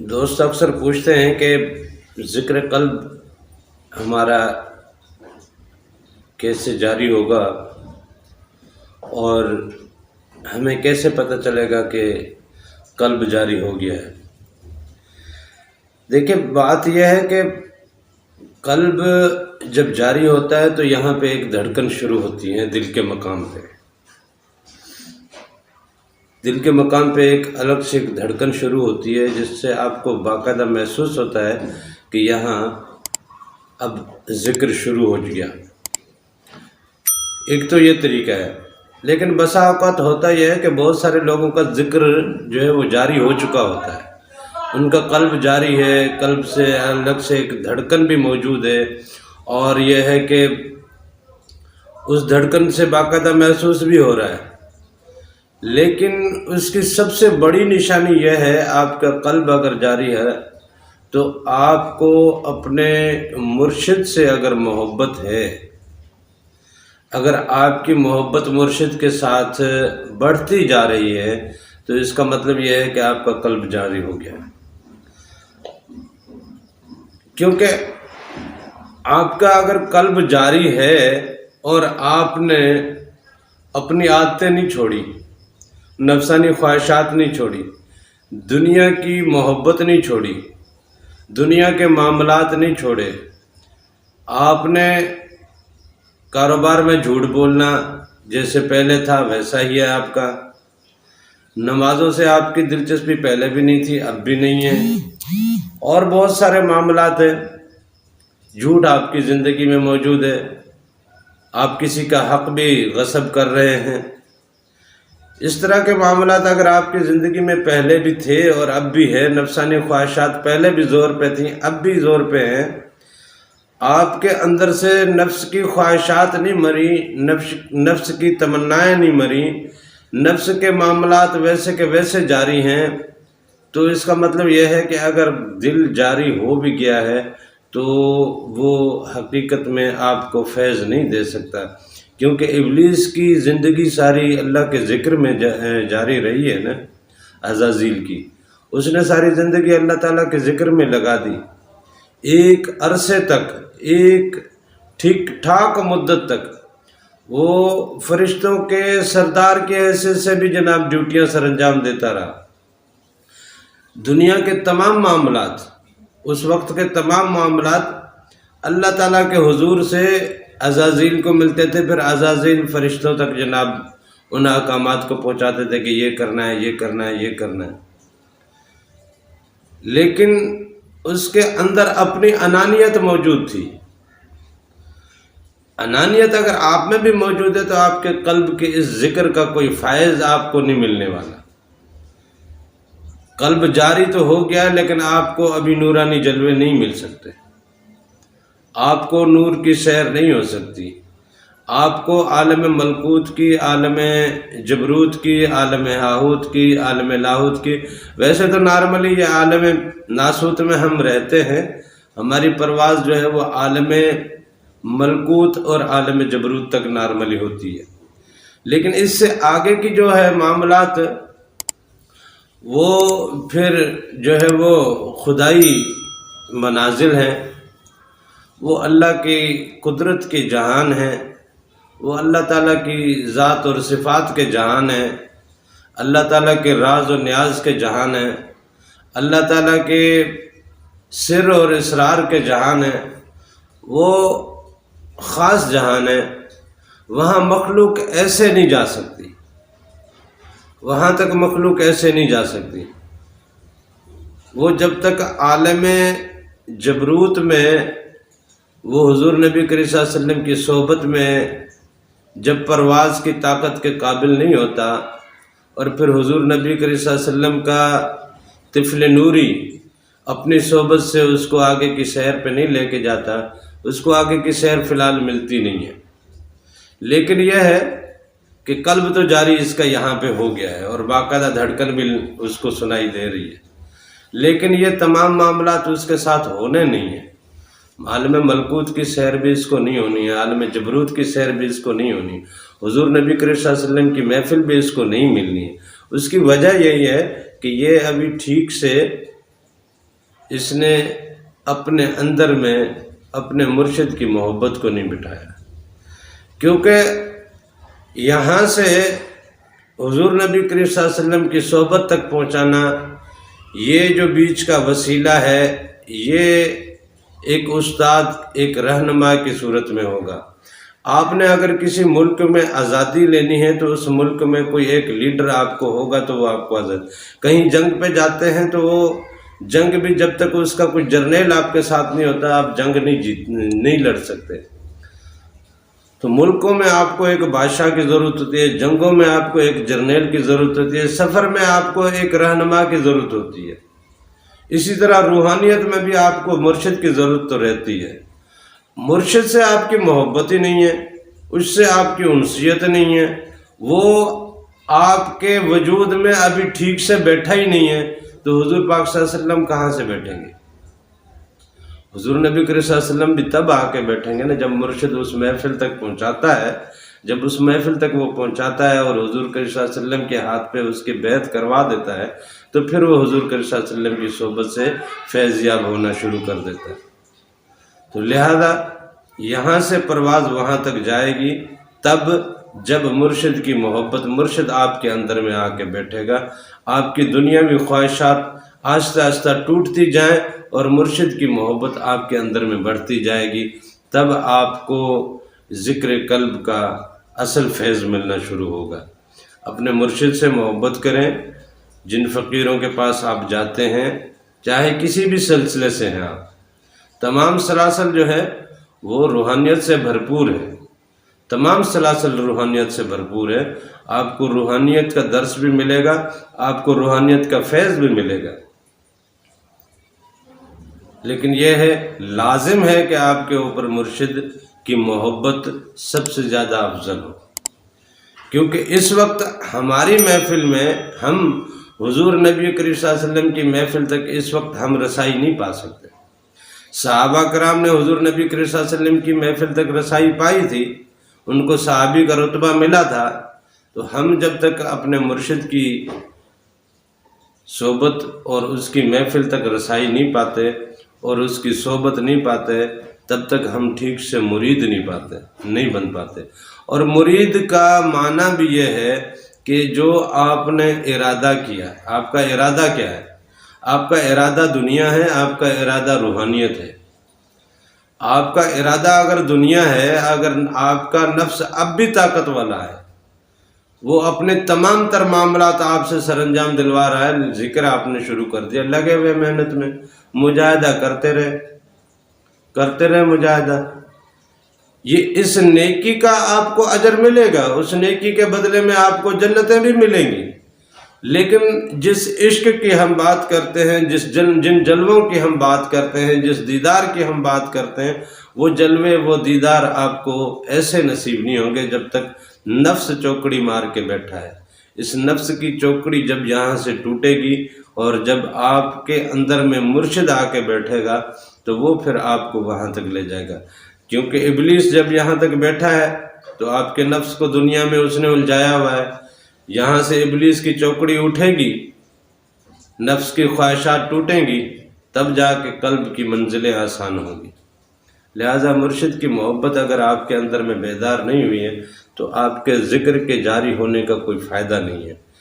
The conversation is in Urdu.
دوست اکثر پوچھتے ہیں کہ ذکر قلب ہمارا کیسے جاری ہوگا اور ہمیں کیسے پتہ چلے گا کہ قلب جاری ہو گیا ہے۔ دیکھیں، بات یہ ہے کہ قلب جب جاری ہوتا ہے تو یہاں پہ ایک دھڑکن شروع ہوتی ہے دل کے مقام پہ۔ دل کے مقام پہ ایک الگ سے ایک دھڑکن شروع ہوتی ہے جس سے آپ کو باقاعدہ محسوس ہوتا ہے کہ یہاں اب ذکر شروع ہو گیا۔ ایک تو یہ طریقہ ہے، لیکن بسا اوقات ہوتا یہ ہے کہ بہت سارے لوگوں کا ذکر جو ہے وہ جاری ہو چکا ہوتا ہے، ان کا قلب جاری ہے، قلب سے الگ سے ایک دھڑکن بھی موجود ہے، اور یہ ہے کہ اس دھڑکن سے باقاعدہ محسوس بھی ہو رہا ہے۔ لیکن اس کی سب سے بڑی نشانی یہ ہے، آپ کا قلب اگر جاری ہے تو آپ کو اپنے مرشد سے اگر محبت ہے، اگر آپ کی محبت مرشد کے ساتھ بڑھتی جا رہی ہے تو اس کا مطلب یہ ہے کہ آپ کا قلب جاری ہو گیا ہے۔ کیونکہ آپ کا اگر قلب جاری ہے اور آپ نے اپنی عادتیں نہیں چھوڑی، نفسانی خواہشات نہیں چھوڑی، دنیا کی محبت نہیں چھوڑی، دنیا کے معاملات نہیں چھوڑے، آپ نے کاروبار میں جھوٹ بولنا جیسے پہلے تھا ویسا ہی ہے آپ کا، نمازوں سے آپ کی دلچسپی پہلے بھی نہیں تھی اب بھی نہیں ہے، اور بہت سارے معاملات ہیں، جھوٹ آپ کی زندگی میں موجود ہے، آپ کسی کا حق بھی غصب کر رہے ہیں۔ اس طرح کے معاملات اگر آپ کی زندگی میں پہلے بھی تھے اور اب بھی ہے، نفسانی خواہشات پہلے بھی زور پہ تھیں اب بھی زور پہ ہیں، آپ کے اندر سے نفس کی خواہشات نہیں مری، نفس کی تمنائیں نہیں مری، نفس کے معاملات ویسے کے ویسے جاری ہیں، تو اس کا مطلب یہ ہے کہ اگر دل جاری ہو بھی گیا ہے تو وہ حقیقت میں آپ کو فیض نہیں دے سکتا، کیونکہ ابلیس کی زندگی ساری اللہ کے ذکر میں جاری رہی ہے نا، عزازیل کی، اس نے ساری زندگی اللہ تعالیٰ کے ذکر میں لگا دی، ایک عرصے تک، ایک ٹھیک ٹھاک مدت تک وہ فرشتوں کے سردار کی حیثیت سے بھی جناب ڈیوٹیاں سر انجام دیتا رہا۔ دنیا کے تمام معاملات، اس وقت کے تمام معاملات اللہ تعالیٰ کے حضور سے عزازیل کو ملتے تھے، پھر عزازیل فرشتوں تک جناب ان احکامات کو پہنچاتے تھے کہ یہ کرنا ہے، یہ کرنا ہے، یہ کرنا ہے۔ لیکن اس کے اندر اپنی انانیت موجود تھی۔ انانیت اگر آپ میں بھی موجود ہے تو آپ کے قلب کے اس ذکر کا کوئی فائض آپ کو نہیں ملنے والا۔ قلب جاری تو ہو گیا لیکن آپ کو ابھی نورانی جلوے نہیں مل سکتے، آپ کو نور کی سیر نہیں ہو سکتی، آپ کو عالم ملکوت کی، عالم جبروت کی، عالم ہاہوت کی، عالم لاہوت کی، ویسے تو نارملی یہ عالم ناسوت میں ہم رہتے ہیں، ہماری پرواز جو ہے وہ عالم ملکوت اور عالم جبروت تک نارملی ہوتی ہے، لیکن اس سے آگے کی جو ہے معاملات وہ پھر جو ہے وہ خدائی منازل ہیں، وہ اللہ کی قدرت کے جہان ہیں، وہ اللہ تعالیٰ کی ذات اور صفات کے جہان ہیں، اللہ تعالیٰ کے راز و نیاز کے جہان ہیں، اللہ تعالیٰ کے سر اور اسرار کے جہان ہیں، وہ خاص جہان ہے، وہاں مخلوق ایسے نہیں جا سکتی، وہاں تک مخلوق ایسے نہیں جا سکتی۔ وہ جب تک عالم جبروت میں وہ حضور نبی کریم صلی اللہ علیہ وسلم کی صحبت میں جب پرواز کی طاقت کے قابل نہیں ہوتا، اور پھر حضور نبی کریم صلی اللہ علیہ وسلم کا طفل نوری اپنی صحبت سے اس کو آگے کی سیر پہ نہیں لے کے جاتا، اس کو آگے کی سیر فی الحال ملتی نہیں ہے۔ لیکن یہ ہے کہ قلب تو جاری اس کا یہاں پہ ہو گیا ہے اور باقاعدہ دھڑکن بھی اس کو سنائی دے رہی ہے، لیکن یہ تمام معاملات اس کے ساتھ ہونے نہیں ہیں۔ عالم ملکوت کی سیر بھی اس کو نہیں ہونی ہے، عالم جبروت کی سیر بھی اس کو نہیں ہونی، حضور نبی کریم صلی اللہ علیہ وسلم کی محفل بھی اس کو نہیں ملنی ہے۔ اس کی وجہ یہی ہے کہ یہ ابھی ٹھیک سے اس نے اپنے اندر میں اپنے مرشد کی محبت کو نہیں بٹھایا، کیونکہ یہاں سے حضور نبی کریم صلی اللہ علیہ وسلم کی صحبت تک پہنچانا، یہ جو بیچ کا وسیلہ ہے، یہ ایک استاد، ایک رہنما کی صورت میں ہوگا۔ آپ نے اگر کسی ملک میں آزادی لینی ہے تو اس ملک میں کوئی ایک لیڈر آپ کو ہوگا تو وہ آپ کو آزاد، کہیں جنگ پہ جاتے ہیں تو وہ جنگ بھی جب تک اس کا کوئی جرنیل آپ کے ساتھ نہیں ہوتا آپ جنگ نہیں لڑ سکتے۔ تو ملکوں میں آپ کو ایک بادشاہ کی ضرورت ہوتی ہے، جنگوں میں آپ کو ایک جرنیل کی ضرورت ہوتی ہے، سفر میں آپ کو ایک رہنما کی ضرورت ہوتی ہے۔ اسی طرح روحانیت میں بھی آپ کو مرشد کی ضرورت تو رہتی ہے۔ مرشد سے آپ کی محبت ہی نہیں ہے، اس سے آپ کی انسیت نہیں ہے، وہ آپ کے وجود میں ابھی ٹھیک سے بیٹھا ہی نہیں ہے، تو حضور پاک صلی اللہ علیہ وسلم کہاں سے بیٹھیں گے؟ حضور نبی کریم صلی اللہ علیہ وسلم بھی تب آ کے بیٹھیں گے نا جب مرشد اس محفل تک پہنچاتا ہے، جب اس محفل تک وہ پہنچاتا ہے اور حضور کریم صلی اللہ علیہ وسلم کے ہاتھ پہ اس کی بیعت کروا دیتا ہے، تو پھر وہ حضور کریم صلی اللہ علیہ وسلم کی صحبت سے فیض یاب ہونا شروع کر دیتا ہے۔ تو لہذا یہاں سے پرواز وہاں تک جائے گی تب جب مرشد کی محبت، مرشد آپ کے اندر میں آ کے بیٹھے گا، آپ کی دنیاوی خواہشات آہستہ آہستہ ٹوٹتی جائیں اور مرشد کی محبت آپ کے اندر میں بڑھتی جائے گی، تب آپ کو ذکر قلب کا اصل فیض ملنا شروع ہوگا۔ اپنے مرشد سے محبت کریں، جن فقیروں کے پاس آپ جاتے ہیں، چاہے کسی بھی سلسلے سے ہیں آپ، تمام سلاسل جو ہے وہ روحانیت سے بھرپور ہے، تمام سلاسل روحانیت سے بھرپور ہے۔ آپ کو روحانیت کا درس بھی ملے گا، آپ کو روحانیت کا فیض بھی ملے گا، لیکن یہ ہے لازم ہے کہ آپ کے اوپر مرشد کی محبت سب سے زیادہ افضل ہو، کیونکہ اس وقت ہماری محفل میں ہم حضور نبی کریم صلی اللہ علیہ وسلم کی محفل تک اس وقت ہم رسائی نہیں پا سکتے۔ صحابہ کرام نے حضور نبی کریم صلی اللہ علیہ وسلم کی محفل تک رسائی پائی تھی، ان کو صحابی کا رتبہ ملا تھا، تو ہم جب تک اپنے مرشد کی صحبت اور اس کی محفل تک رسائی نہیں پاتے اور اس کی صحبت نہیں پاتے، تب تک ہم ٹھیک سے مرید نہیں بن پاتے۔ اور مرید کا معنی بھی یہ ہے کہ جو آپ نے ارادہ کیا، آپ کا ارادہ کیا ہے؟ آپ کا ارادہ دنیا ہے، آپ کا ارادہ روحانیت ہے۔ آپ کا ارادہ اگر دنیا ہے، اگر آپ کا نفس اب بھی طاقت والا ہے، وہ اپنے تمام تر معاملات آپ سے سر انجام دلوا رہا ہے، ذکر آپ نے شروع کر دیا، لگے ہوئے محنت میں، مجاہدہ کرتے رہے مجاہدہ، یہ اس نیکی کا آپ کو اجر ملے گا، اس نیکی کے بدلے میں آپ کو جنتیں بھی ملیں گی۔ لیکن جس عشق کی ہم بات کرتے ہیں، جن جلووں کی ہم بات کرتے ہیں، جس دیدار کی ہم بات کرتے ہیں، وہ جلوے، وہ دیدار آپ کو ایسے نصیب نہیں ہوں گے جب تک نفس چوکڑی مار کے بیٹھا ہے۔ اس نفس کی چوکڑی جب یہاں سے ٹوٹے گی اور جب آپ کے اندر میں مرشد آ کے بیٹھے گا تو وہ پھر آپ کو وہاں تک لے جائے گا، کیونکہ ابلیس جب یہاں تک بیٹھا ہے تو آپ کے نفس کو دنیا میں اس نے الجھایا ہوا ہے، یہاں سے ابلیس کی چوکڑی اٹھے گی، نفس کی خواہشات ٹوٹیں گی، تب جا کے قلب کی منزلیں آسان ہوں گی۔ لہٰذا مرشد کی محبت اگر آپ کے اندر میں بیدار نہیں ہوئی ہے تو آپ کے ذکر کے جاری ہونے کا کوئی فائدہ نہیں ہے۔